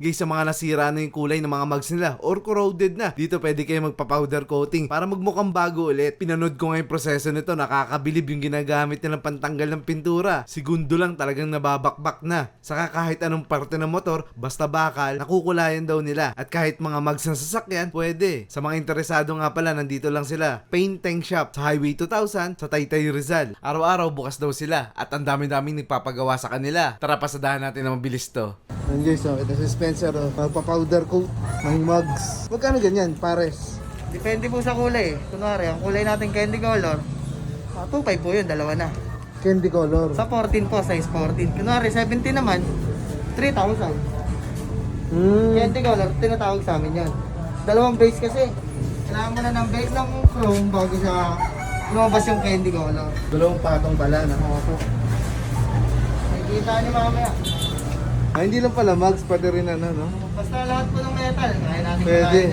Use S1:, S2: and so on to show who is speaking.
S1: Guys, sa mga nasira na yung kulay ng mga mugs nila or corroded na, dito pwede kayo magpa-powder coating para magmukhang bago ulit. Pinanood ko nga yung proseso nito, nakakabilib yung ginagamit nilang pantanggal ng pintura. Segundo lang talagang nababakbak na. Saka kahit anong parte ng motor, basta bakal, nakukulayan daw nila. At kahit mga mugs ng sasakyan, pwede. Sa mga interesado nga pala, nandito lang sila. Paint Tank Shop sa Highway 2000 sa Taytay, Rizal. Araw-araw bukas daw sila at ang dami-daming nagpapagawa sa kanila. Tara, pasadahan natin na mabilis to.
S2: Yan guys, ito si Spencer, magpa-powder coat ng mugs. Magkano ganyan, pares?
S3: Depende po sa kulay. Kunwari, ang kulay natin candy color, 2.5 po yun, dalawa na.
S2: Candy color.
S3: Sa 14 po, size 14. Kunwari, 17 naman, 3,000. Candy color, tinatawag sa amin yan. Dalawang base kasi. Kailangan mo na ng base ng chrome bago siya lumabas yung candy color.
S2: Dalawang patong pala, no?
S3: Opo. Nakikita niyo mamaya.
S2: Hindi lang pala mugs, pwede rin ano, no?
S3: Basta lahat po ng metal, kaya natin
S2: Pwede.
S3: kulayan